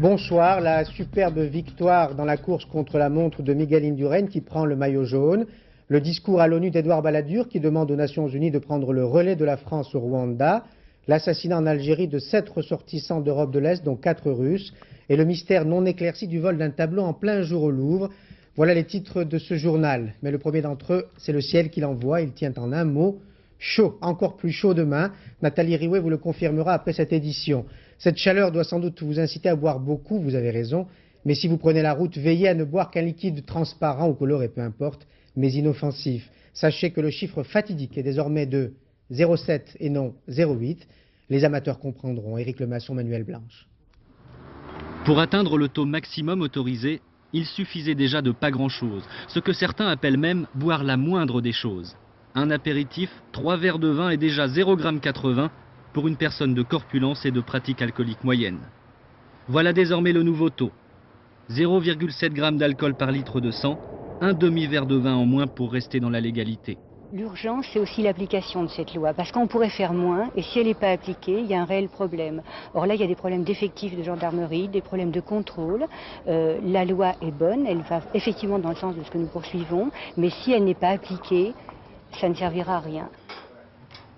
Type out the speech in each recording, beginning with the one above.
Bonsoir, la superbe victoire dans la course contre la montre de Miguel Indurain qui prend le maillot jaune. Le discours à l'ONU d'Edouard Balladur qui demande aux Nations Unies de prendre le relais de la France au Rwanda. L'assassinat en Algérie de 7 ressortissants d'Europe de l'Est, dont 4 Russes. Et le mystère non éclairci du vol d'un tableau en plein jour au Louvre. Voilà les titres de ce journal. Mais le premier d'entre eux, c'est le ciel qui l'envoie. Il tient en un mot. Chaud, encore plus chaud demain. Nathalie Riouet vous le confirmera après cette édition. Cette chaleur doit sans doute vous inciter à boire beaucoup, vous avez raison. Mais si vous prenez la route, veillez à ne boire qu'un liquide transparent ou coloré, peu importe, mais inoffensif. Sachez que le chiffre fatidique est désormais de 0,7 et non 0,8. Les amateurs comprendront. Éric Lemasson, Manuel Blanche. Pour atteindre le taux maximum autorisé, il suffisait déjà de pas grand-chose. Ce que certains appellent même boire la moindre des choses. Un apéritif, 3 verres de vin et déjà 0,80 g pour une personne de corpulence et de pratique alcoolique moyenne. Voilà désormais le nouveau taux. 0,7 g d'alcool par litre de sang, un demi-verre de vin en moins pour rester dans la légalité. L'urgence, c'est aussi l'application de cette loi, parce qu'on pourrait faire moins, et si elle n'est pas appliquée, il y a un réel problème. Or là, il y a des problèmes d'effectifs de gendarmerie, des problèmes de contrôle. La loi est bonne, elle va effectivement dans le sens de ce que nous poursuivons, mais si elle n'est pas appliquée, ça ne servira à rien.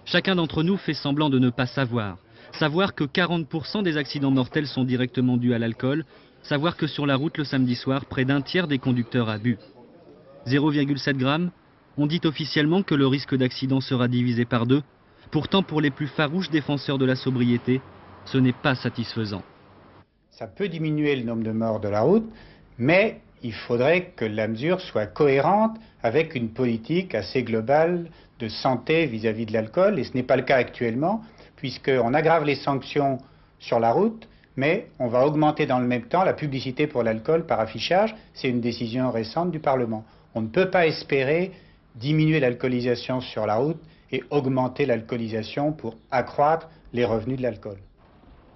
Chacun d'entre nous fait semblant de ne pas savoir. Savoir que 40% des accidents mortels sont directement dus à l'alcool. Savoir que sur la route le samedi soir, près d'un tiers des conducteurs a bu. 0,7 g, on dit officiellement que le risque d'accident sera divisé par 2. Pourtant, pour les plus farouches défenseurs de la sobriété, ce n'est pas satisfaisant. Ça peut diminuer le nombre de morts de la route, mais il faudrait que la mesure soit cohérente avec une politique assez globale de santé vis-à-vis de l'alcool, et ce n'est pas le cas actuellement, puisqu'on aggrave les sanctions sur la route, mais on va augmenter dans le même temps la publicité pour l'alcool par affichage. C'est une décision récente du Parlement. On ne peut pas espérer diminuer l'alcoolisation sur la route et augmenter l'alcoolisation pour accroître les revenus de l'alcool.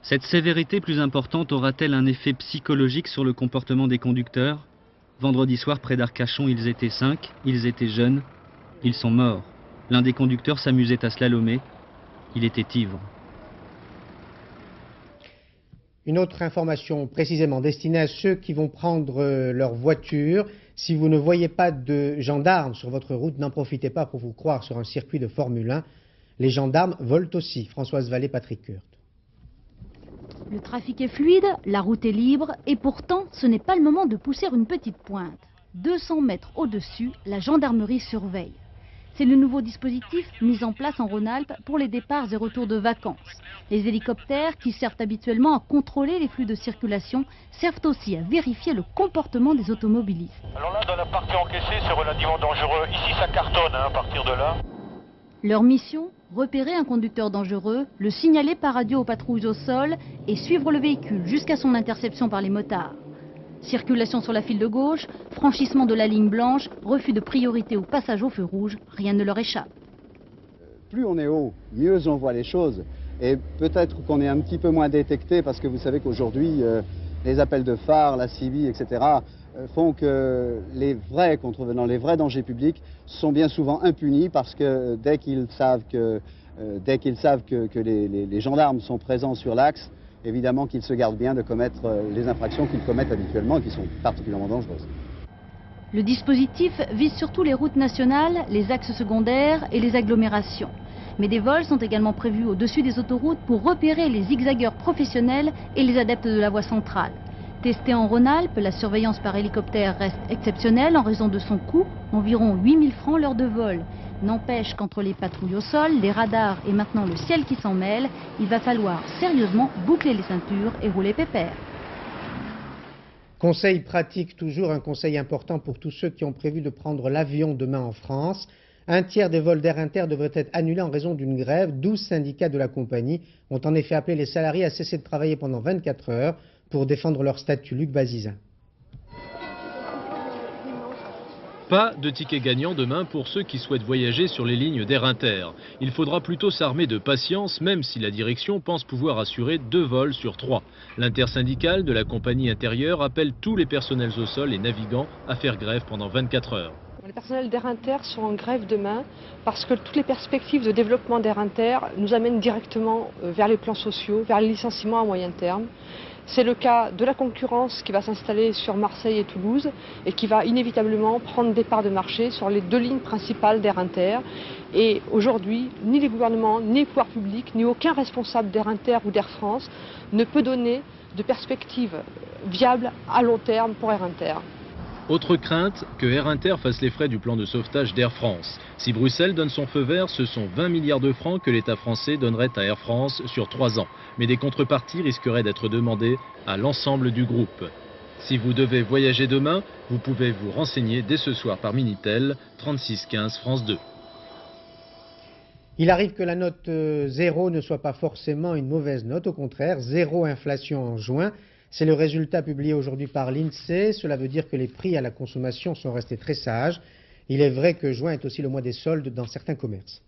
Cette sévérité plus importante aura-t-elle un effet psychologique sur le comportement des conducteurs? Vendredi soir, près d'Arcachon, ils étaient 5, ils étaient jeunes, ils sont morts. L'un des conducteurs s'amusait à slalomer, il était ivre. Une autre information précisément destinée à ceux qui vont prendre leur voiture. Si vous ne voyez pas de gendarmes sur votre route, n'en profitez pas pour vous croire sur un circuit de Formule 1. Les gendarmes volent aussi. Françoise Vallée, Patrick Kurt. Le trafic est fluide, la route est libre et pourtant ce n'est pas le moment de pousser une petite pointe. 200 mètres au-dessus, la gendarmerie surveille. C'est le nouveau dispositif mis en place en Rhône-Alpes pour les départs et retours de vacances. Les hélicoptères, qui servent habituellement à contrôler les flux de circulation, servent aussi à vérifier le comportement des automobilistes. Alors là, dans la partie encaissée, c'est relativement dangereux. Ici, ça cartonne à partir de là. Leur mission, repérer un conducteur dangereux, le signaler par radio aux patrouilles au sol et suivre le véhicule jusqu'à son interception par les motards. Circulation sur la file de gauche, franchissement de la ligne blanche, refus de priorité ou passage au feu rouge, rien ne leur échappe. Plus on est haut, mieux on voit les choses. Et peut-être qu'on est un petit peu moins détecté parce que vous savez qu'aujourd'hui, les appels de phare, la CIVI, etc. font que les vrais contrevenants, les vrais dangers publics sont bien souvent impunis parce que dès qu'ils savent que les gendarmes sont présents sur l'axe, évidemment qu'ils se gardent bien de commettre les infractions qu'ils commettent habituellement et qui sont particulièrement dangereuses. Le dispositif vise surtout les routes nationales, les axes secondaires et les agglomérations. Mais des vols sont également prévus au-dessus des autoroutes pour repérer les zigzagueurs professionnels et les adeptes de la voie centrale. Testée en Rhône-Alpes, la surveillance par hélicoptère reste exceptionnelle en raison de son coût, environ 8 000 francs l'heure de vol. N'empêche qu'entre les patrouilles au sol, les radars et maintenant le ciel qui s'en mêle, il va falloir sérieusement boucler les ceintures et rouler pépère. Conseil pratique toujours, un conseil important pour tous ceux qui ont prévu de prendre l'avion demain en France. Un tiers des vols d'Air Inter devraient être annulés en raison d'une grève. 12 syndicats de la compagnie ont en effet appelé les salariés à cesser de travailler pendant 24 heures pour défendre leur statut. Luc Bazizin. Pas de ticket gagnant demain pour ceux qui souhaitent voyager sur les lignes d'Air Inter. Il faudra plutôt s'armer de patience, même si la direction pense pouvoir assurer 2 vols sur 3. L'intersyndicale de la compagnie intérieure appelle tous les personnels au sol et navigants à faire grève pendant 24 heures. Les personnels d'Air Inter sont en grève demain parce que toutes les perspectives de développement d'Air Inter nous amènent directement vers les plans sociaux, vers les licenciements à moyen terme. C'est le cas de la concurrence qui va s'installer sur Marseille et Toulouse et qui va inévitablement prendre des parts de marché sur les 2 lignes principales d'Air Inter. Et aujourd'hui, ni les gouvernements, ni les pouvoirs publics, ni aucun responsable d'Air Inter ou d'Air France ne peut donner de perspective viable à long terme pour Air Inter. Autre crainte, que Air Inter fasse les frais du plan de sauvetage d'Air France. Si Bruxelles donne son feu vert, ce sont 20 milliards de francs que l'État français donnerait à Air France sur 3 ans. Mais des contreparties risqueraient d'être demandées à l'ensemble du groupe. Si vous devez voyager demain, vous pouvez vous renseigner dès ce soir par Minitel, 36 15 France 2. Il arrive que la note 0 ne soit pas forcément une mauvaise note, au contraire, 0 inflation en juin. C'est le résultat publié aujourd'hui par l'INSEE. Cela veut dire que les prix à la consommation sont restés très sages. Il est vrai que juin est aussi le mois des soldes dans certains commerces.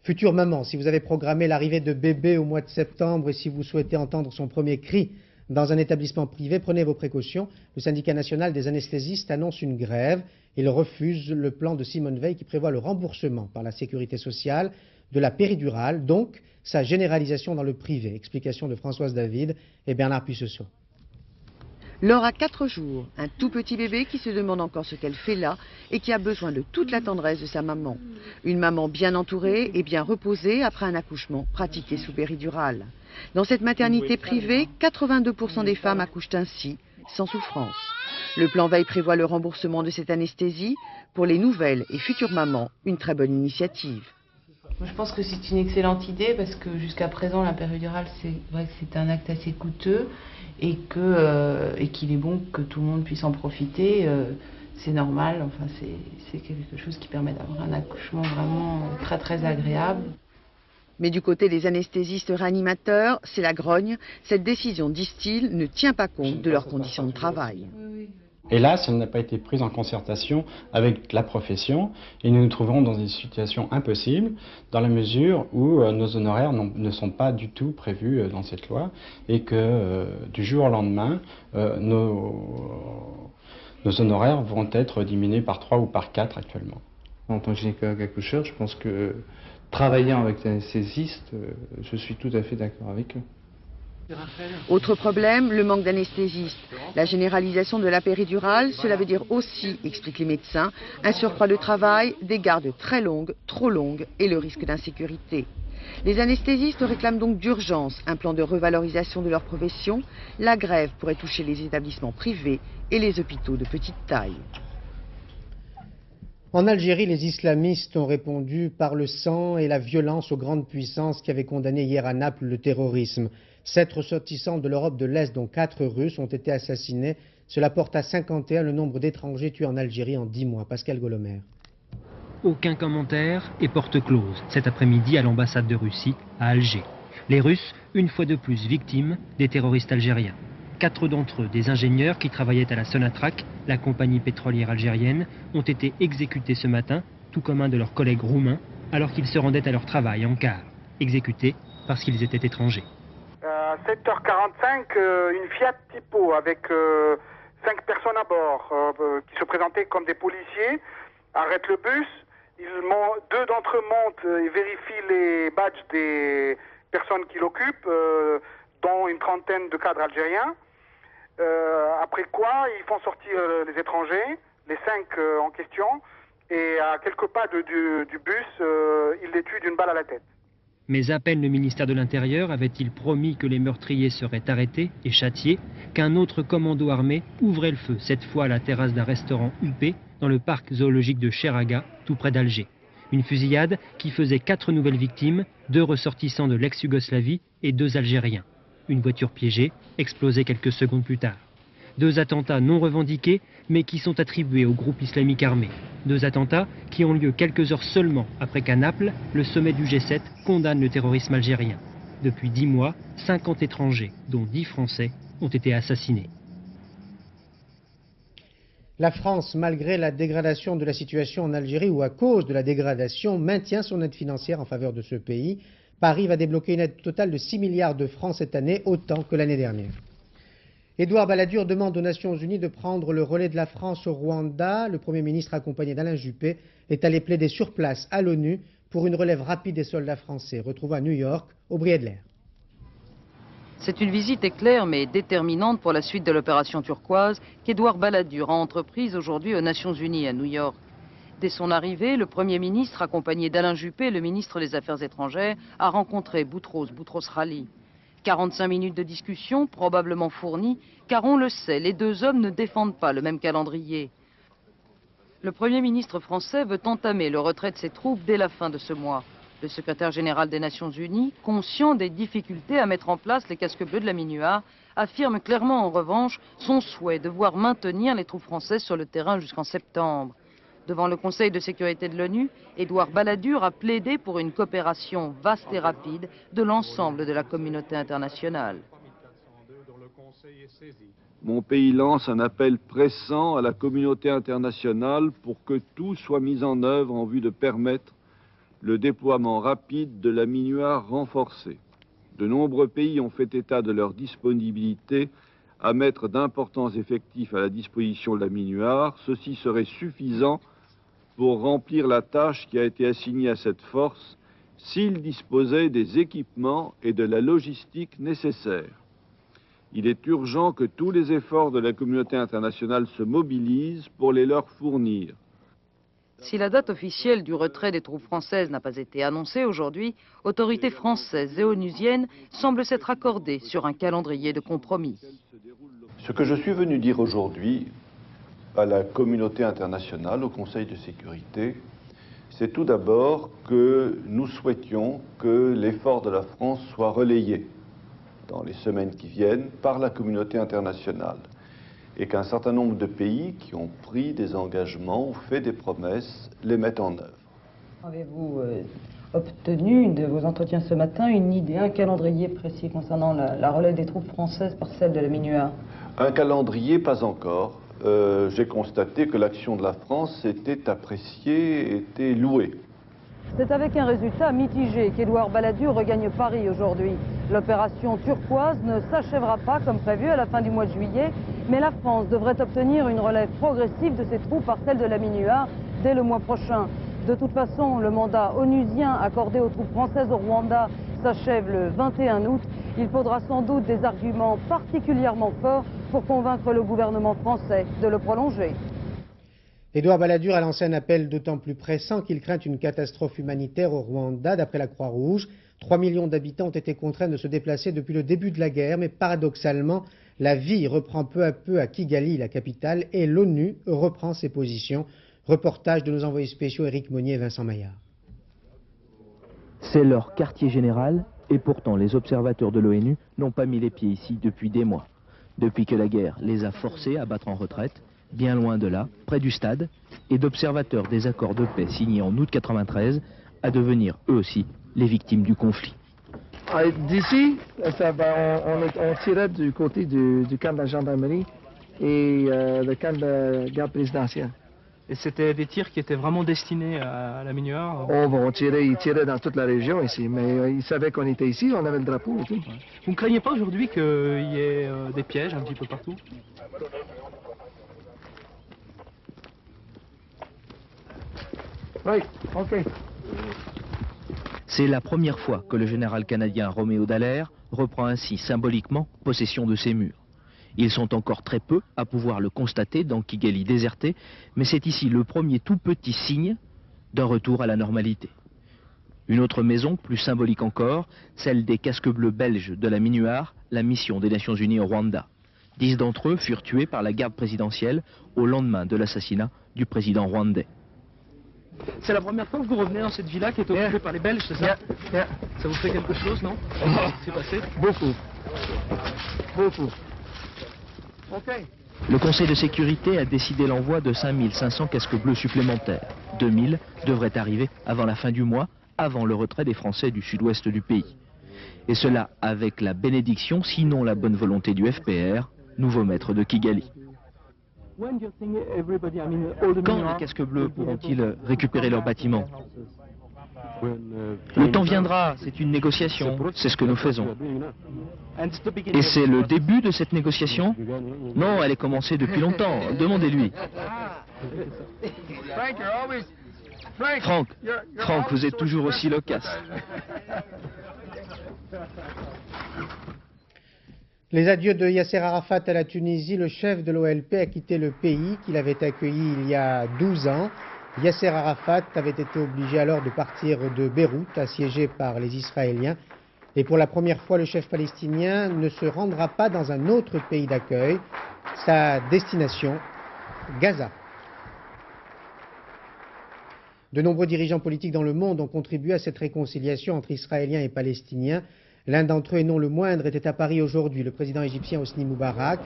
Future maman, si vous avez programmé l'arrivée de bébé au mois de septembre et si vous souhaitez entendre son premier cri dans un établissement privé, prenez vos précautions. Le syndicat national des anesthésistes annonce une grève. Il refuse le plan de Simone Veil qui prévoit le remboursement par la sécurité sociale de la péridurale, donc sa généralisation dans le privé. Explication de Françoise David et Bernard Puissesseau. Laure a 4 jours, un tout petit bébé qui se demande encore ce qu'elle fait là et qui a besoin de toute la tendresse de sa maman. Une maman bien entourée et bien reposée après un accouchement pratiqué sous péridurale. Dans cette maternité privée, 82% des femmes accouchent ainsi, sans souffrance. Le plan Veil prévoit le remboursement de cette anesthésie. Pour les nouvelles et futures mamans, une très bonne initiative. Je pense que c'est une excellente idée parce que jusqu'à présent la péridurale c'est vrai que c'est un acte assez coûteux et qu'il est bon que tout le monde puisse en profiter. C'est normal, enfin c'est quelque chose qui permet d'avoir un accouchement vraiment très très agréable. Mais du côté des anesthésistes réanimateurs, c'est la grogne. Cette décision, disent-ils, ne tient pas compte de leurs conditions de travail. Hélas, elle n'a pas été prise en concertation avec la profession et nous nous trouvons dans une situation impossible dans la mesure où nos honoraires ne sont pas du tout prévus dans cette loi et que du jour au lendemain, nos honoraires vont être diminués par 3 ou par 4 actuellement. En tant que gynécologue accoucheur, je pense que travaillant avec les anesthésistes, je suis tout à fait d'accord avec eux. Autre problème, le manque d'anesthésistes. La généralisation de la péridurale, cela veut dire aussi, expliquent les médecins, un surcroît de travail, des gardes très longues, trop longues et le risque d'insécurité. Les anesthésistes réclament donc d'urgence un plan de revalorisation de leur profession. La grève pourrait toucher les établissements privés et les hôpitaux de petite taille. En Algérie, les islamistes ont répondu par le sang et la violence aux grandes puissances qui avaient condamné hier à Naples le terrorisme. 7 ressortissants de l'Europe de l'Est, dont 4 Russes, ont été assassinés. Cela porte à 51 le nombre d'étrangers tués en Algérie en 10 mois. Pascal Golomer. Aucun commentaire et porte close cet après-midi à l'ambassade de Russie à Alger. Les Russes, une fois de plus victimes des terroristes algériens. 4 d'entre eux, des ingénieurs qui travaillaient à la Sonatrach, la compagnie pétrolière algérienne, ont été exécutés ce matin, tout comme un de leurs collègues roumains, alors qu'ils se rendaient à leur travail en car. Exécutés parce qu'ils étaient étrangers. À 7h45, une Fiat Tipo avec 5 personnes à bord qui se présentaient comme des policiers arrête le bus. 2 d'entre eux montent et vérifient les badges des personnes qui l'occupent, dont une trentaine de cadres algériens. Après quoi, ils font sortir les étrangers, les 5 en question, et à quelques pas du bus, ils les tuent d'une balle à la tête. Mais à peine le ministère de l'Intérieur avait-il promis que les meurtriers seraient arrêtés et châtiés, qu'un autre commando armé ouvrait le feu, cette fois à la terrasse d'un restaurant huppé dans le parc zoologique de Cheraga, tout près d'Alger. Une fusillade qui faisait 4 nouvelles victimes, 2 ressortissants de l'ex-Yougoslavie et 2 Algériens. Une voiture piégée, explosée quelques secondes plus tard. 2 attentats non revendiqués, mais qui sont attribués au groupe islamique armé. 2 attentats qui ont lieu quelques heures seulement après qu'à Naples, le sommet du G7 condamne le terrorisme algérien. Depuis 10 mois, 50 étrangers, dont 10 Français, ont été assassinés. La France, malgré la dégradation de la situation en Algérie ou à cause de la dégradation, maintient son aide financière en faveur de ce pays. Paris va débloquer une aide totale de 6 milliards de francs cette année, autant que l'année dernière. Édouard Balladur demande aux Nations Unies de prendre le relais de la France au Rwanda. Le Premier ministre, accompagné d'Alain Juppé, est allé plaider sur place à l'ONU pour une relève rapide des soldats français. Retrouvons à New York, Aubry Edler. C'est une visite éclair mais déterminante pour la suite de l'opération turquoise qu'Édouard Balladur a entreprise aujourd'hui aux Nations Unies à New York. Dès son arrivée, le Premier ministre, accompagné d'Alain Juppé, le ministre des Affaires étrangères, a rencontré Boutros Ghali. 45 minutes de discussion, probablement fournies, car on le sait, les deux hommes ne défendent pas le même calendrier. Le Premier ministre français veut entamer le retrait de ses troupes dès la fin de ce mois. Le secrétaire général des Nations Unies, conscient des difficultés à mettre en place les casques bleus de la MINUSMA, affirme clairement en revanche son souhait de voir maintenir les troupes françaises sur le terrain jusqu'en septembre. Devant le Conseil de sécurité de l'ONU, Édouard Balladur a plaidé pour une coopération vaste et rapide de l'ensemble de la communauté internationale. Mon pays lance un appel pressant à la communauté internationale pour que tout soit mis en œuvre en vue de permettre le déploiement rapide de la MINUSMA renforcée. De nombreux pays ont fait état de leur disponibilité à mettre d'importants effectifs à la disposition de la MINUSMA. Ceci serait suffisant pour remplir la tâche qui a été assignée à cette force s'il disposait des équipements et de la logistique nécessaires. Il est urgent que tous les efforts de la communauté internationale se mobilisent pour les leur fournir. Si la date officielle du retrait des troupes françaises n'a pas été annoncée aujourd'hui, autorités françaises et onusiennes semblent s'être accordées sur un calendrier de compromis. Ce que je suis venu dire aujourd'hui à la communauté internationale, au Conseil de sécurité, c'est tout d'abord que nous souhaitions que l'effort de la France soit relayé dans les semaines qui viennent par la communauté internationale et qu'un certain nombre de pays qui ont pris des engagements ou fait des promesses les mettent en œuvre. Avez-vous obtenu de vos entretiens ce matin une idée, un calendrier précis concernant la relève des troupes françaises par celle de la MINUSMA? Un calendrier, pas encore. J'ai constaté que l'action de la France était appréciée, était louée. C'est avec un résultat mitigé qu'Édouard Balladur regagne Paris aujourd'hui. L'opération turquoise ne s'achèvera pas comme prévu à la fin du mois de juillet, mais la France devrait obtenir une relève progressive de ses troupes par celle de la MINUSMA dès le mois prochain. De toute façon, le mandat onusien accordé aux troupes françaises au Rwanda s'achève le 21 août. Il faudra sans doute des arguments particulièrement forts pour convaincre le gouvernement français de le prolonger. Édouard Balladur a lancé un appel d'autant plus pressant qu'il craint une catastrophe humanitaire au Rwanda. D'après la Croix-Rouge, 3 millions d'habitants ont été contraints de se déplacer depuis le début de la guerre, mais paradoxalement, la vie reprend peu à peu à Kigali, la capitale, et l'ONU reprend ses positions. Reportage de nos envoyés spéciaux Éric Monnier et Vincent Maillard. C'est leur quartier général, et pourtant les observateurs de l'ONU n'ont pas mis les pieds ici depuis des mois. Depuis que la guerre les a forcés à battre en retraite, bien loin de là, près du stade, et d'observateurs des accords de paix signés en août 1993, à devenir eux aussi les victimes du conflit. D'ici, on tirait du côté du camp de la gendarmerie et le camp de garde présidentielle. Et c'était des tirs qui étaient vraiment destinés à la MINUSMA? Ils tiraient dans toute la région ici, mais ils savaient qu'on était ici, on avait le drapeau et tout. Vous ne craignez pas aujourd'hui qu'il y ait des pièges un petit peu partout? Oui, ok. C'est la première fois que le général canadien Roméo Dallaire reprend ainsi symboliquement possession de ces murs. Ils sont encore très peu à pouvoir le constater dans Kigali déserté, mais c'est ici le premier tout petit signe d'un retour à la normalité. Une autre maison, plus symbolique encore, celle des casques bleus belges de la MINUSMA, la mission des Nations Unies au Rwanda. 10 d'entre eux furent tués par la garde présidentielle au lendemain de l'assassinat du président rwandais. C'est la première fois que vous revenez dans cette villa qui est occupée par les Belges, c'est ça? Ça vous fait quelque chose, non? Qu'est-ce qui s'est passé? Beaucoup. Beaucoup. Okay. Le Conseil de sécurité a décidé l'envoi de 5500 casques bleus supplémentaires. 2000 devraient arriver avant la fin du mois, avant le retrait des Français du sud-ouest du pays. Et cela avec la bénédiction, sinon la bonne volonté du FPR, nouveau maître de Kigali. Quand les casques bleus pourront-ils récupérer leurs bâtiments? Le temps viendra, c'est une négociation, c'est ce que nous faisons. Et c'est le début de cette négociation? Non, elle est commencée depuis longtemps, demandez-lui. Franck, vous êtes toujours aussi loquace. Les adieux de Yasser Arafat à la Tunisie, le chef de l'OLP a quitté le pays qu'il avait accueilli il y a 12 ans. Yasser Arafat avait été obligé alors de partir de Beyrouth, assiégé par les Israéliens. Et pour la première fois, le chef palestinien ne se rendra pas dans un autre pays d'accueil. Sa destination, Gaza. De nombreux dirigeants politiques dans le monde ont contribué à cette réconciliation entre Israéliens et Palestiniens. L'un d'entre eux, et non le moindre, était à Paris aujourd'hui. Le président égyptien Hosni Moubarak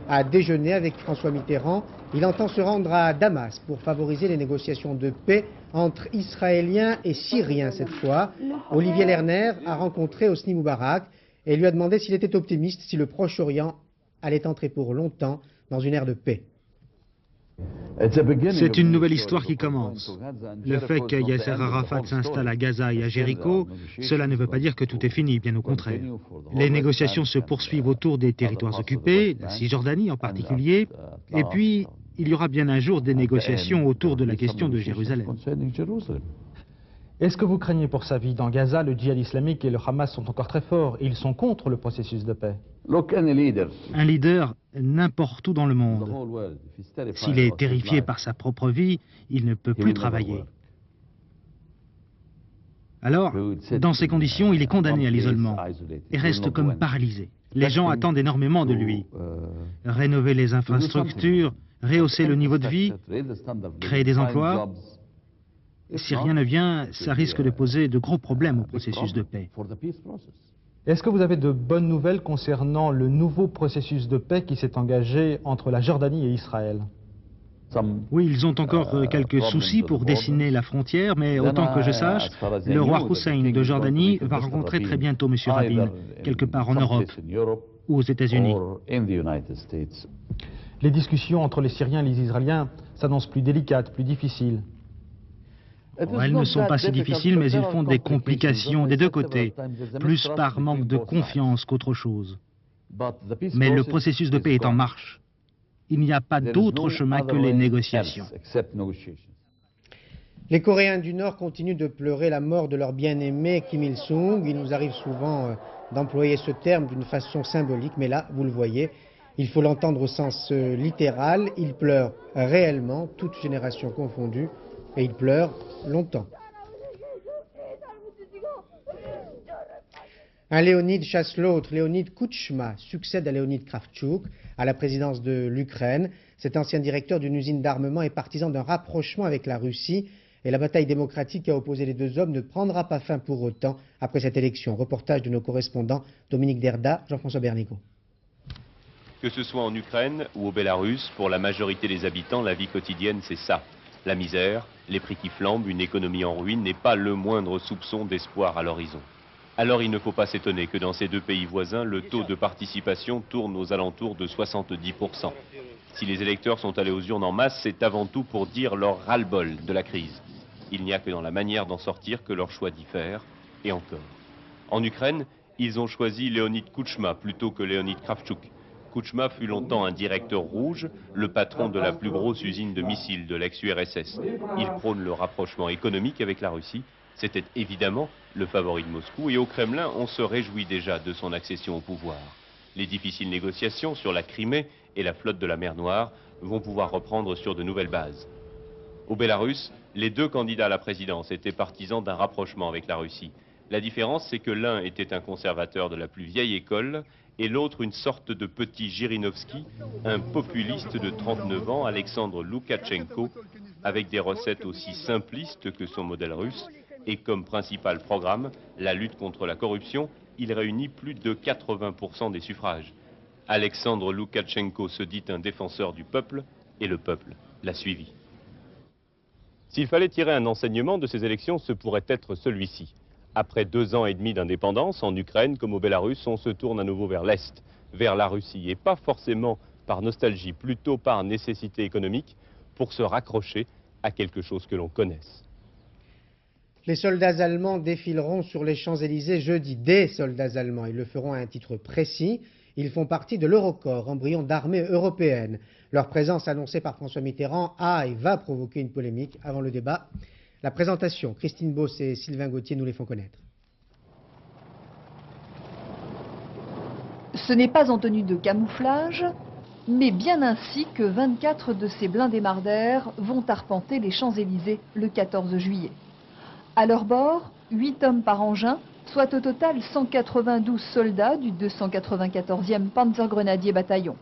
a déjeuné avec François Mitterrand. Il entend se rendre à Damas pour favoriser les négociations de paix entre Israéliens et Syriens cette fois. Olivier Lerner a rencontré Hosni Moubarak et lui a demandé s'il était optimiste si le Proche-Orient allait entrer pour longtemps dans une ère de paix. C'est une nouvelle histoire qui commence. Le fait que Yasser Arafat s'installe à Gaza et à Jéricho, cela ne veut pas dire que tout est fini, bien au contraire. Les négociations se poursuivent autour des territoires occupés, la Cisjordanie en particulier, et puis il y aura bien un jour des négociations autour de la question de Jérusalem. Est-ce que vous craignez pour sa vie? Dans Gaza, le djihad islamique et le Hamas sont encore très forts et ils sont contre le processus de paix. Un leader, n'importe où dans le monde, s'il est terrifié par sa propre vie, il ne peut plus travailler. Alors, dans ces conditions, il est condamné à l'isolement et reste comme paralysé. Les gens attendent énormément de lui. Rénover les infrastructures, rehausser le niveau de vie, créer des emplois. Si rien ne vient, ça risque de poser de gros problèmes au processus de paix. Est-ce que vous avez de bonnes nouvelles concernant le nouveau processus de paix qui s'est engagé entre la Jordanie et Israël? Oui, ils ont encore quelques soucis pour dessiner la frontière, mais autant que je sache, le roi Hussein de Jordanie va rencontrer très bientôt M. Rabin, quelque part en Europe ou aux États-Unis. Les discussions entre les Syriens et les Israéliens s'annoncent plus délicates, plus difficiles. Elles ne sont pas si difficiles, mais ils font des complications des deux côtés, plus par manque de confiance qu'autre chose. Mais le processus de paix est en marche. Il n'y a pas d'autre chemin que les négociations. Les Coréens du Nord continuent de pleurer la mort de leur bien-aimé Kim Il-sung. Il nous arrive souvent d'employer ce terme d'une façon symbolique, mais là, vous le voyez, il faut l'entendre au sens littéral. Il pleure réellement, toute génération confondue. Et il pleure longtemps. Un Léonid chasse l'autre. Léonid Kouchma succède à Léonid Kravchuk à la présidence de l'Ukraine. Cet ancien directeur d'une usine d'armement est partisan d'un rapprochement avec la Russie. Et la bataille démocratique qui a opposé les deux hommes ne prendra pas fin pour autant après cette élection. Reportage de nos correspondants Dominique Derda, Jean-François Bernico. Que ce soit en Ukraine ou au Bélarus, pour la majorité des habitants, la vie quotidienne, c'est ça. La misère, les prix qui flambent, une économie en ruine n'est pas le moindre soupçon d'espoir à l'horizon. Alors il ne faut pas s'étonner que dans ces deux pays voisins, le taux de participation tourne aux alentours de 70%. Si les électeurs sont allés aux urnes en masse, c'est avant tout pour dire leur ras-le-bol de la crise. Il n'y a que dans la manière d'en sortir que leur choix diffère, et encore. En Ukraine, ils ont choisi Léonid Kouchma plutôt que Léonid Kravchuk. Kouchma fut longtemps un directeur rouge, le patron de la plus grosse usine de missiles de l'ex-URSS. Il prône le rapprochement économique avec la Russie. C'était évidemment le favori de Moscou et au Kremlin, on se réjouit déjà de son accession au pouvoir. Les difficiles négociations sur la Crimée et la flotte de la mer Noire vont pouvoir reprendre sur de nouvelles bases. Au Bélarus, les deux candidats à la présidence étaient partisans d'un rapprochement avec la Russie. La différence, c'est que l'un était un conservateur de la plus vieille école et l'autre une sorte de petit Jirinovski, un populiste de 39 ans, Alexandre Loukachenko, avec des recettes aussi simplistes que son modèle russe, et comme principal programme, la lutte contre la corruption, il réunit plus de 80% des suffrages. Alexandre Loukachenko se dit un défenseur du peuple, et le peuple l'a suivi. S'il fallait tirer un enseignement de ces élections, ce pourrait être celui-ci. Après 2 ans et demi d'indépendance, en Ukraine comme au Bélarus, on se tourne à nouveau vers l'Est, vers la Russie, et pas forcément par nostalgie, plutôt par nécessité économique, pour se raccrocher à quelque chose que l'on connaisse. Les soldats allemands défileront sur les Champs-Élysées jeudi. Des soldats allemands, ils le feront à un titre précis. Ils font partie de l'Eurocorps, embryon d'armée européenne. Leur présence annoncée par François Mitterrand a et va provoquer une polémique avant le débat. La présentation, Christine Boss et Sylvain Gauthier nous les font connaître. Ce n'est pas en tenue de camouflage, mais bien ainsi que 24 de ces blindés Marder vont arpenter les Champs-Élysées le 14 juillet. À leur bord, 8 hommes par engin, soit au total 192 soldats du 294e Panzergrenadier bataillon.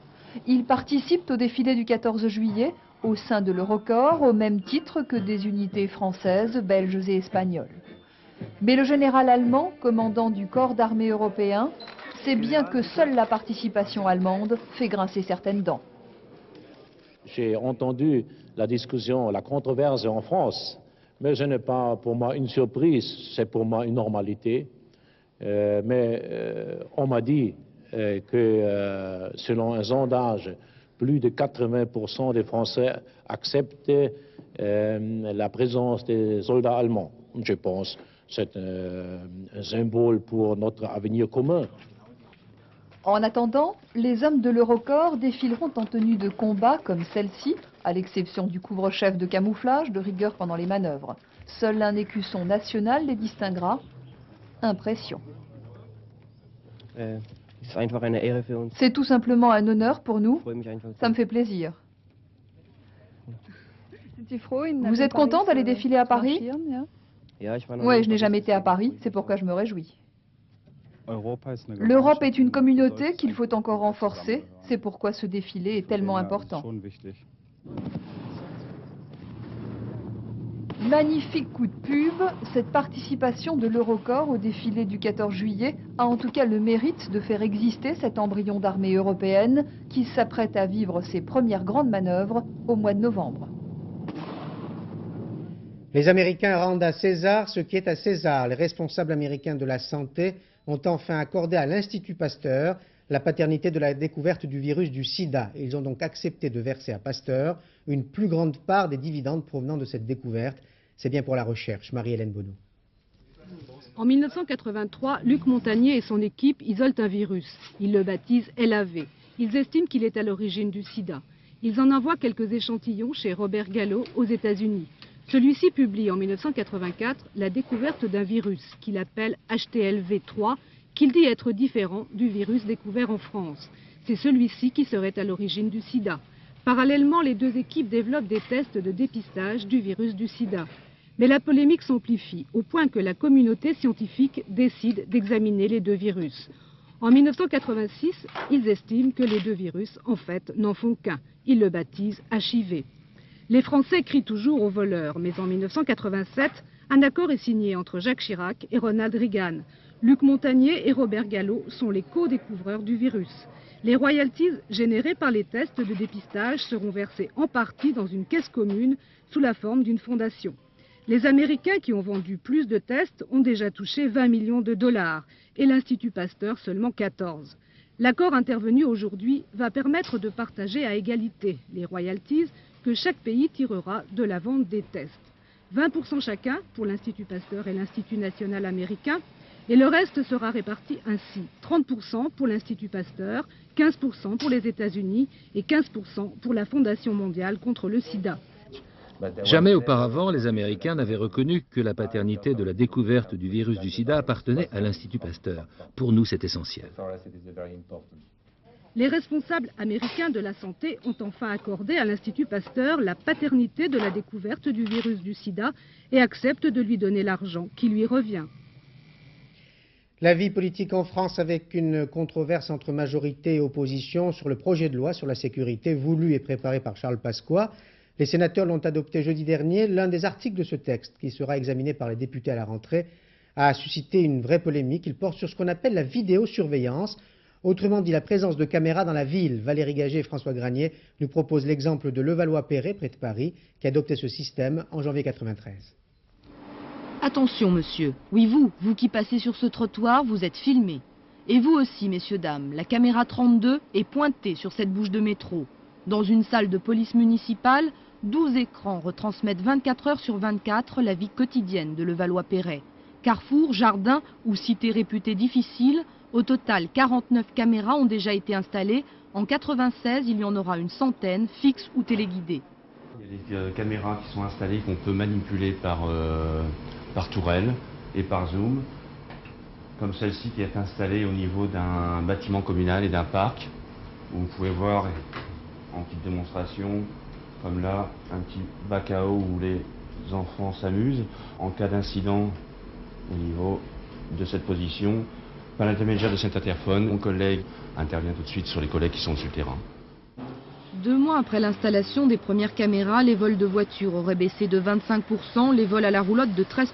Ils participent au défilé du 14 juillet au sein de l'Eurocorps au même titre que des unités françaises, belges et espagnoles. Mais le général allemand, commandant du corps d'armée européen, sait bien que seule la participation allemande fait grincer certaines dents. J'ai entendu la discussion, la controverse en France, mais ce n'est pas pour moi une surprise, c'est pour moi une normalité. On m'a dit que selon un sondage, plus de 80% des Français acceptent la présence des soldats allemands. Je pense que c'est un symbole pour notre avenir commun. En attendant, les hommes de l'Eurocorps défileront en tenue de combat comme celle-ci, à l'exception du couvre-chef de camouflage de rigueur pendant les manœuvres. Seul un écusson national les distinguera. Impression. C'est tout simplement un honneur pour nous. Ça me fait plaisir. Vous êtes content d'aller défiler à Paris? Oui, je n'ai jamais été à Paris, c'est pourquoi je me réjouis. L'Europe est une communauté qu'il faut encore renforcer, c'est pourquoi ce défilé est tellement important. Magnifique coup de pub, cette participation de l'Eurocorps au défilé du 14 juillet a en tout cas le mérite de faire exister cet embryon d'armée européenne qui s'apprête à vivre ses premières grandes manœuvres au mois de novembre. Les Américains rendent à César ce qui est à César. Les responsables américains de la santé ont enfin accordé à l'Institut Pasteur la paternité de la découverte du virus du sida. Ils ont donc accepté de verser à Pasteur une plus grande part des dividendes provenant de cette découverte. C'est bien pour la recherche. Marie-Hélène Bonneau. En 1983, Luc Montagnier et son équipe isolent un virus. Ils le baptisent LAV. Ils estiment qu'il est à l'origine du sida. Ils en envoient quelques échantillons chez Robert Gallo aux États-Unis. Celui-ci publie en 1984 la découverte d'un virus qu'il appelle HTLV3, qu'il dit être différent du virus découvert en France. C'est celui-ci qui serait à l'origine du sida. Parallèlement, les deux équipes développent des tests de dépistage du virus du sida. Mais la polémique s'amplifie au point que la communauté scientifique décide d'examiner les deux virus. En 1986, ils estiment que les deux virus, en fait, n'en font qu'un. Ils le baptisent HIV. Les Français crient toujours aux voleurs, mais en 1987, un accord est signé entre Jacques Chirac et Ronald Reagan. Luc Montagnier et Robert Gallo sont les co-découvreurs du virus. Les royalties générées par les tests de dépistage seront versées en partie dans une caisse commune sous la forme d'une fondation. Les Américains qui ont vendu plus de tests ont déjà touché 20 millions de dollars et l'Institut Pasteur seulement 14. L'accord intervenu aujourd'hui va permettre de partager à égalité les royalties que chaque pays tirera de la vente des tests. 20% chacun pour l'Institut Pasteur et l'Institut national américain, et le reste sera réparti ainsi. 30% pour l'Institut Pasteur, 15% pour les États-Unis et 15% pour la Fondation mondiale contre le sida. Jamais auparavant, les Américains n'avaient reconnu que la paternité de la découverte du virus du sida appartenait à l'Institut Pasteur. Pour nous, c'est essentiel. Les responsables américains de la santé ont enfin accordé à l'Institut Pasteur la paternité de la découverte du virus du sida et acceptent de lui donner l'argent qui lui revient. La vie politique en France avec une controverse entre majorité et opposition sur le projet de loi sur la sécurité voulu et préparé par Charles Pasqua. Les sénateurs l'ont adopté jeudi dernier. L'un des articles de ce texte, qui sera examiné par les députés à la rentrée, a suscité une vraie polémique. Il porte sur ce qu'on appelle la vidéosurveillance, autrement dit la présence de caméras dans la ville. Valérie Gagé et François Granier nous proposent l'exemple de Levallois-Perret, près de Paris, qui a adopté ce système en janvier 1993. Attention, monsieur. Oui, vous qui passez sur ce trottoir, vous êtes filmé. Et vous aussi, messieurs, dames. La caméra 32 est pointée sur cette bouche de métro. Dans une salle de police municipale, 12 écrans retransmettent 24 heures sur 24 la vie quotidienne de Levallois-Perret. Carrefour, jardin ou cité réputée difficile, au total 49 caméras ont déjà été installées. En 96, il y en aura une centaine, fixes ou téléguidées. Il y a des caméras qui sont installées qu'on peut manipuler par tourelle et par zoom, comme celle-ci qui est installée au niveau d'un bâtiment communal et d'un parc, où vous pouvez voir en petite démonstration, comme là, un petit bac à eau où les enfants s'amusent. En cas d'incident au niveau de cette position, par l'intermédiaire de cet interphone, mon collègue intervient tout de suite sur les collègues qui sont sur le terrain. 2 mois après l'installation des premières caméras, les vols de voitures auraient baissé de 25%, les vols à la roulotte de 13%.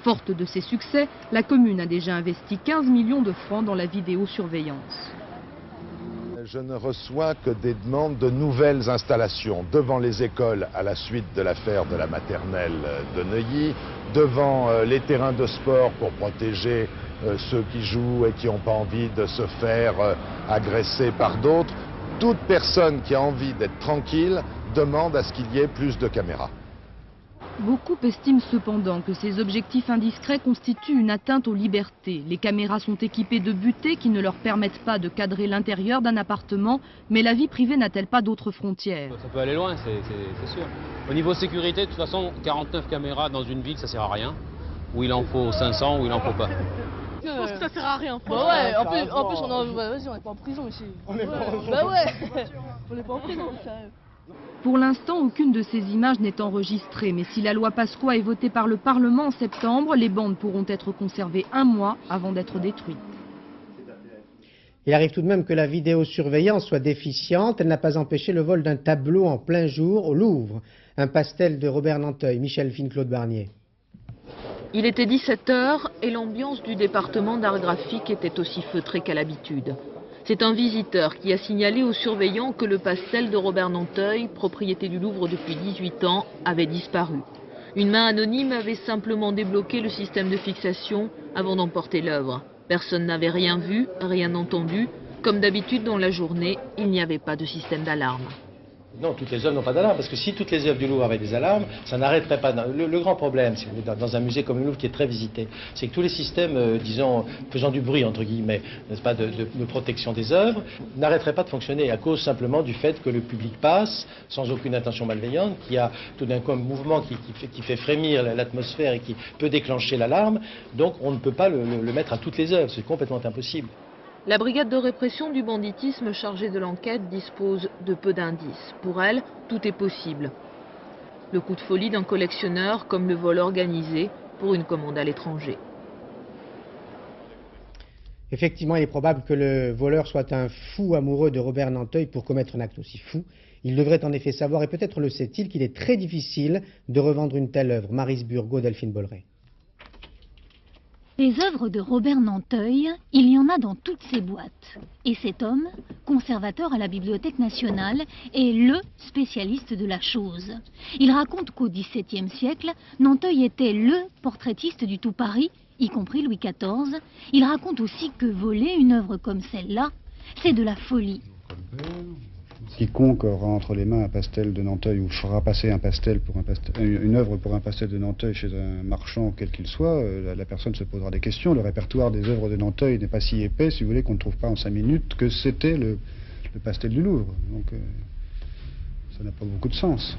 Forte de ces succès, la commune a déjà investi 15 millions de francs dans la vidéosurveillance. Je ne reçois que des demandes de nouvelles installations devant les écoles à la suite de l'affaire de la maternelle de Neuilly, devant les terrains de sport pour protéger ceux qui jouent et qui n'ont pas envie de se faire agresser par d'autres. Toute personne qui a envie d'être tranquille demande à ce qu'il y ait plus de caméras. Beaucoup estiment cependant que ces objectifs indiscrets constituent une atteinte aux libertés. Les caméras sont équipées de butées qui ne leur permettent pas de cadrer l'intérieur d'un appartement, mais la vie privée n'a-t-elle pas d'autres frontières? Ça peut aller loin, c'est sûr. Au niveau sécurité, de toute façon, 49 caméras dans une ville, ça sert à rien. Ou il en faut 500, ou il en faut pas. Je pense que ça sert à rien. Bah ouais, en plus on n'est pas en prison ici. On n'est pas en prison. Bah ouais, on n'est pas en prison, sérieux. Pour l'instant, aucune de ces images n'est enregistrée, mais si la loi Pasqua est votée par le Parlement en septembre, les bandes pourront être conservées 1 mois avant d'être détruites. Il arrive tout de même que la vidéosurveillance soit déficiente. Elle n'a pas empêché le vol d'un tableau en plein jour au Louvre. Un pastel de Robert Nanteuil, Michel Fine-Claude Barnier. Il était 17 h et l'ambiance du département d'art graphique était aussi feutrée qu'à l'habitude. C'est un visiteur qui a signalé aux surveillants que le pastel de Robert Nanteuil, propriété du Louvre depuis 18 ans, avait disparu. Une main anonyme avait simplement débloqué le système de fixation avant d'emporter l'œuvre. Personne n'avait rien vu, rien entendu. Comme d'habitude dans la journée, il n'y avait pas de système d'alarme. Non, toutes les œuvres n'ont pas d'alarme, parce que si toutes les œuvres du Louvre avaient des alarmes, ça n'arrêterait pas. Le grand problème, si vous voulez, dans un musée comme le Louvre qui est très visité, c'est que tous les systèmes, disons, faisant du bruit, entre guillemets, n'est-ce pas, de protection des œuvres, n'arrêteraient pas de fonctionner à cause simplement du fait que le public passe, sans aucune intention malveillante, qu'il y a tout d'un coup un mouvement qui fait frémir l'atmosphère et qui peut déclencher l'alarme. Donc on ne peut pas le mettre à toutes les œuvres, c'est complètement impossible. La brigade de répression du banditisme chargée de l'enquête dispose de peu d'indices. Pour elle, tout est possible. Le coup de folie d'un collectionneur comme le vol organisé pour une commande à l'étranger. Effectivement, il est probable que le voleur soit un fou amoureux de Robert Nanteuil pour commettre un acte aussi fou. Il devrait en effet savoir, et peut-être le sait-il, qu'il est très difficile de revendre une telle œuvre. Maryse Burgot, Delphine Bolloré. Les œuvres de Robert Nanteuil, il y en a dans toutes ces boîtes. Et cet homme, conservateur à la Bibliothèque nationale, est le spécialiste de la chose. Il raconte qu'au XVIIe siècle, Nanteuil était le portraitiste du tout Paris, y compris Louis XIV. Il raconte aussi que voler une œuvre comme celle-là, c'est de la folie. Quiconque aura entre les mains un pastel de Nanteuil ou fera passer une œuvre pour un pastel de Nanteuil chez un marchand quel qu'il soit, la personne se posera des questions. Le répertoire des œuvres de Nanteuil n'est pas si épais, si vous voulez, qu'on ne trouve pas en 5 minutes que c'était le pastel du Louvre. Donc ça n'a pas beaucoup de sens.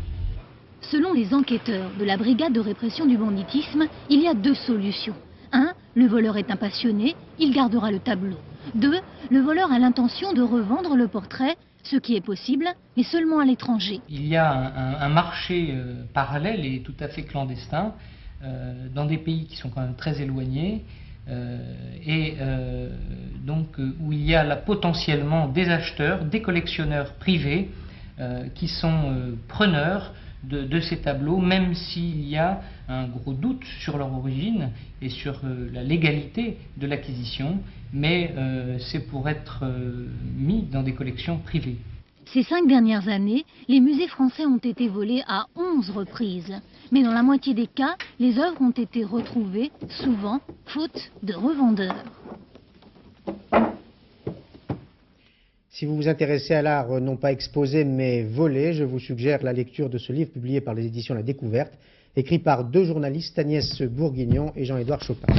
Selon les enquêteurs de la brigade de répression du banditisme, il y a 2 solutions. 1. Le voleur est un passionné, il gardera le tableau. 2. Le voleur a l'intention de revendre le portrait, ce qui est possible, mais seulement à l'étranger. Il y a un marché parallèle et tout à fait clandestin dans des pays qui sont quand même très éloignés donc où il y a là potentiellement des acheteurs, des collectionneurs privés qui sont preneurs de ces tableaux, même s'il y a un gros doute sur leur origine et sur la légalité de l'acquisition, mais c'est pour être mis dans des collections privées. Ces 5 dernières années, les musées français ont été volés à 11 reprises. Mais dans la moitié des cas, les œuvres ont été retrouvées, souvent faute de revendeurs. Si vous vous intéressez à l'art non pas exposé mais volé, je vous suggère la lecture de ce livre publié par les éditions La Découverte, écrit par deux journalistes, Agnès Bourguignon et Jean-Édouard Chopin.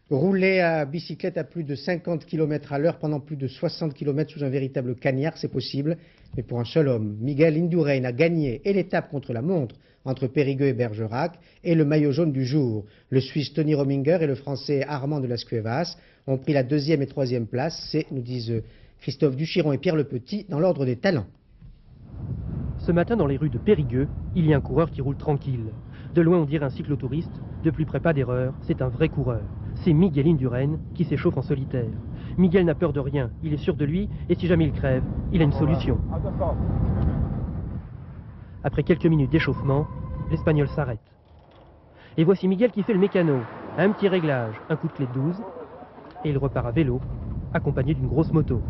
Rouler à bicyclette à plus de 50 km à l'heure pendant plus de 60 km sous un véritable cagnard, c'est possible, mais pour un seul homme. Miguel Indurain a gagné et l'étape contre la montre entre Périgueux et Bergerac et le maillot jaune du jour. Le Suisse Tony Rominger et le Français Armand de Las Cuevas ont pris la 2e et 3e place. C'est, nous disent Christophe Duchiron et Pierre Le Petit, dans l'ordre des talents. Ce matin, dans les rues de Périgueux, il y a un coureur qui roule tranquille. De loin, on dirait un cyclotouriste. De plus près, pas d'erreur, c'est un vrai coureur. C'est Miguel Indurain qui s'échauffe en solitaire. Miguel n'a peur de rien, il est sûr de lui, et si jamais il crève, il a une solution. Après quelques minutes d'échauffement, l'Espagnol s'arrête. Et voici Miguel qui fait le mécano. Un petit réglage, un coup de clé de 12, et il repart à vélo, accompagné d'une grosse moto.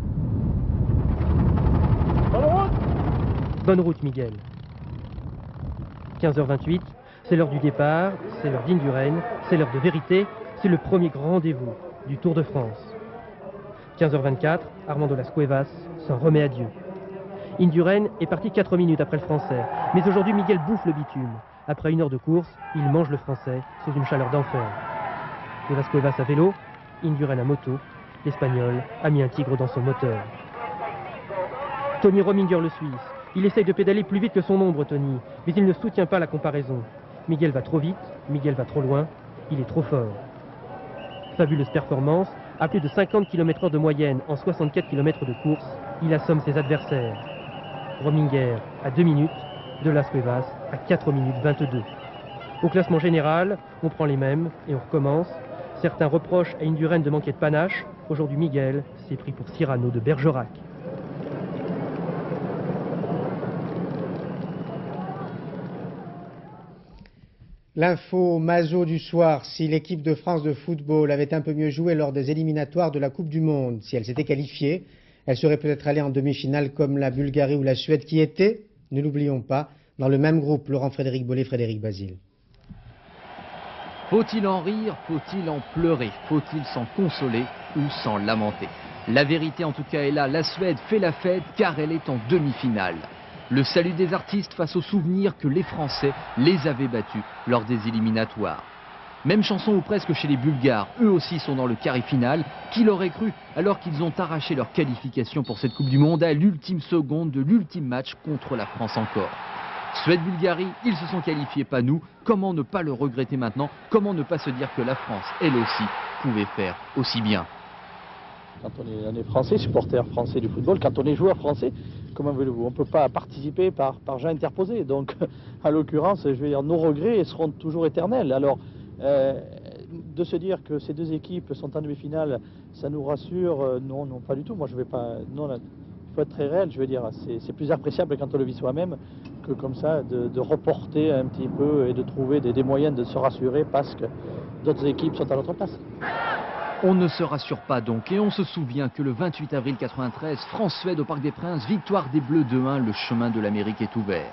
Bonne route, Miguel. 15h28, c'est l'heure du départ, c'est l'heure d'Indurain, c'est l'heure de vérité, c'est le premier grand rendez-vous du Tour de France. 15h24, Armand de Las Cuevas s'en remet à Dieu. Indurain est parti 4 minutes après le Français, mais aujourd'hui Miguel bouffe le bitume. Après 1 heure de course, il mange le Français sous une chaleur d'enfer. De Las Cuevas à vélo, Indurain à moto, l'Espagnol a mis un tigre dans son moteur. Tony Rominger, le Suisse. Il essaye de pédaler plus vite que son ombre, Tony, mais il ne soutient pas la comparaison. Miguel va trop vite, Miguel va trop loin, il est trop fort. Fabuleuse performance, à plus de 50 km/h de moyenne en 64 km de course, il assomme ses adversaires. Rominger à 2 minutes, de Las Cuevas à 4 minutes 22. Au classement général, on prend les mêmes et on recommence. Certains reprochent à Indurain de manquer de panache. Aujourd'hui, Miguel s'est pris pour Cyrano de Bergerac. L'info Mazo du soir, si l'équipe de France de football avait un peu mieux joué lors des éliminatoires de la Coupe du Monde, si elle s'était qualifiée, elle serait peut-être allée en demi-finale comme la Bulgarie ou la Suède qui étaient, ne l'oublions pas, dans le même groupe, Laurent-Frédéric Bollet, Frédéric Basile. Faut-il en rire? Faut-il en pleurer? Faut-il s'en consoler ou s'en lamenter? La vérité en tout cas est là, la Suède fait la fête car elle est en demi-finale. Le salut des artistes face aux souvenirs que les Français les avaient battus lors des éliminatoires. Même chanson ou presque chez les Bulgares, eux aussi sont dans le carré final. Qui l'aurait cru alors qu'ils ont arraché leur qualification pour cette Coupe du Monde à l'ultime seconde de l'ultime match contre la France encore. Suède-Bulgarie, ils se sont qualifiés, pas nous. Comment ne pas le regretter maintenant? Comment ne pas se dire que la France, elle aussi, pouvait faire aussi bien? Quand on est français, supporter français du football, quand on est joueur français, comment voulez-vous? On ne peut pas participer par gens interposés. Donc, à l'occurrence, je vais dire, nos regrets seront toujours éternels. Alors, de se dire que ces deux équipes sont en demi-finale, ça nous rassure? Non, non, pas du tout. Moi, je vais pas. Non, il faut être très réel. Je veux dire, c'est plus appréciable quand on le vit soi-même que comme ça de reporter un petit peu et de trouver des moyens de se rassurer parce que d'autres équipes sont à notre place. On ne se rassure pas donc et on se souvient que le 28 avril 93, France-Suède au Parc des Princes, victoire des Bleus 2-1, le chemin de l'Amérique est ouvert.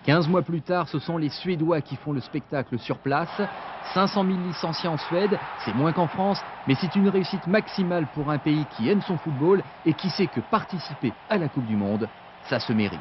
15 mois plus tard, ce sont les Suédois qui font le spectacle sur place. 500 000 licenciés en Suède, c'est moins qu'en France, mais c'est une réussite maximale pour un pays qui aime son football et qui sait que participer à la Coupe du Monde, ça se mérite.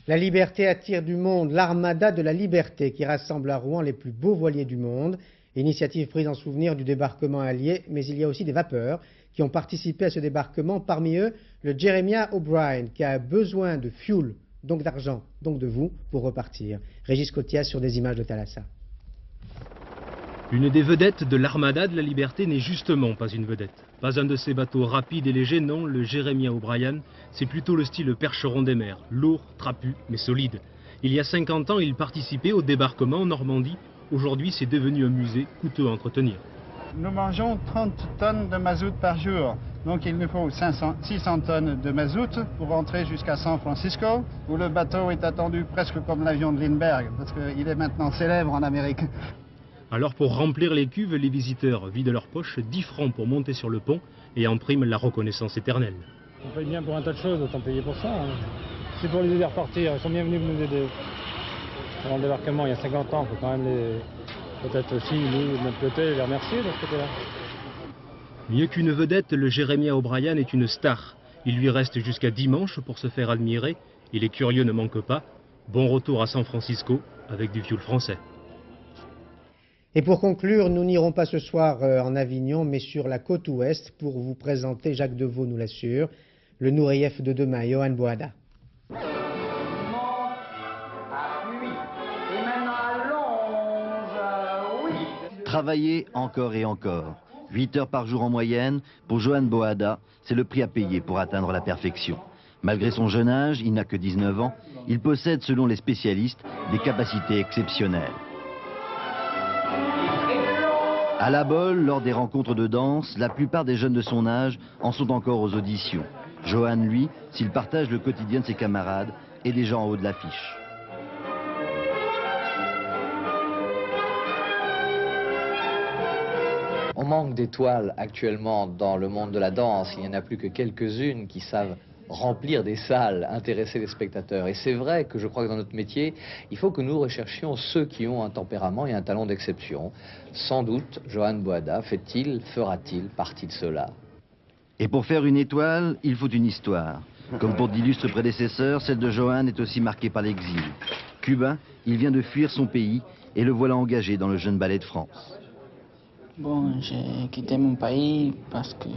La liberté attire du monde, l'Armada de la Liberté qui rassemble à Rouen les plus beaux voiliers du monde. Initiative prise en souvenir du débarquement allié, mais il y a aussi des vapeurs qui ont participé à ce débarquement. Parmi eux, le Jeremiah O'Brien qui a besoin de fuel, donc d'argent, donc de vous, pour repartir. Régis Cotias sur des images de Thalassa. Une des vedettes de l'Armada de la Liberté n'est justement pas une vedette. Pas un de ces bateaux rapides et légers, non, le Jeremiah O'Brien, c'est plutôt le style percheron des mers, lourd, trapu, mais solide. Il y a 50 ans, il participait au débarquement en Normandie. Aujourd'hui, c'est devenu un musée coûteux à entretenir. Nous mangeons 30 tonnes de mazout par jour. Donc il nous faut 600 tonnes de mazout pour rentrer jusqu'à San Francisco, où le bateau est attendu presque comme l'avion de Lindbergh, parce qu'il est maintenant célèbre en Amérique. Alors pour remplir les cuves, les visiteurs vident leur poche 10 francs pour monter sur le pont et en prime la reconnaissance éternelle. On paye bien pour un tas de choses, autant payer pour ça. Hein. C'est pour les aider à repartir, ils sont bienvenus de nous aider. Avant le débarquement, il y a 50 ans, il faut quand même peut-être aussi, nous, de notre côté, les remercier de ce côté-là. Mieux qu'une vedette, le Jeremiah O'Brien est une star. Il lui reste jusqu'à dimanche pour se faire admirer. Et les curieux ne manquent pas. Bon retour à San Francisco avec du fioul français. Et pour conclure, nous n'irons pas ce soir en Avignon, mais sur la côte ouest pour vous présenter, Jacques Deveau nous l'assure, le Nourrief de demain, Johan Boada. Travailler encore et encore. 8 heures par jour en moyenne, pour Johan Boada, c'est le prix à payer pour atteindre la perfection. Malgré son jeune âge, il n'a que 19 ans, il possède, selon les spécialistes, des capacités exceptionnelles. À la Bolle, lors des rencontres de danse, la plupart des jeunes de son âge en sont encore aux auditions. Johan, lui, s'il partage le quotidien de ses camarades, est déjà en haut de l'affiche. On manque d'étoiles actuellement dans le monde de la danse. Il n'y en a plus que quelques-unes qui savent remplir des salles, intéresser les spectateurs. Et c'est vrai que je crois que dans notre métier, il faut que nous recherchions ceux qui ont un tempérament et un talent d'exception. Sans doute, Johan Boada fera-t-il partie de cela. Et pour faire une étoile, il faut une histoire. Comme pour d'illustres prédécesseurs, celle de Johan est aussi marquée par l'exil. Cubain, il vient de fuir son pays et le voilà engagé dans le Jeune Ballet de France. Bon, j'ai quitté mon pays parce que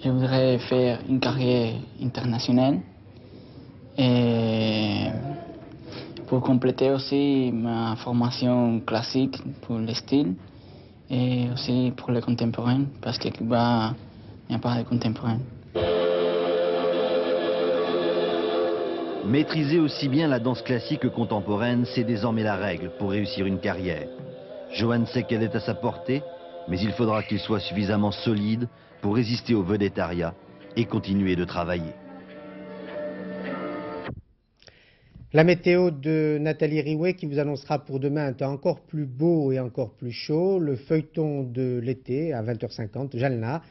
je voudrais faire une carrière internationale et pour compléter aussi ma formation classique pour le style et aussi pour le contemporain parce que Cuba n'y a pas de contemporain. Maîtriser aussi bien la danse classique que contemporaine, c'est désormais la règle pour réussir une carrière. Johan sait qu'elle est à sa portée, mais il faudra qu'il soit suffisamment solide pour résister au vedettariat et continuer de travailler. La météo de Nathalie Riouet qui vous annoncera pour demain un temps encore plus beau et encore plus chaud. Le feuilleton de l'été à 20h50, Jalna,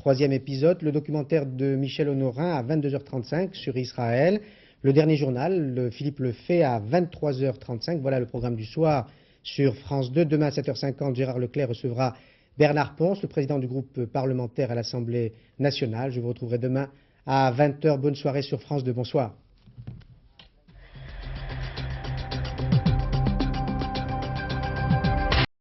3e épisode. Le documentaire de Michel Honorin à 22h35 sur Israël. Le dernier journal, le Philippe Lefebvre à 23h35. Voilà le programme du soir sur France 2. Demain à 7h50, Gérard Leclerc recevra Bernard Ponce, le président du groupe parlementaire à l'Assemblée nationale. Je vous retrouverai demain à 20h. Bonne soirée sur France 2. Bonsoir.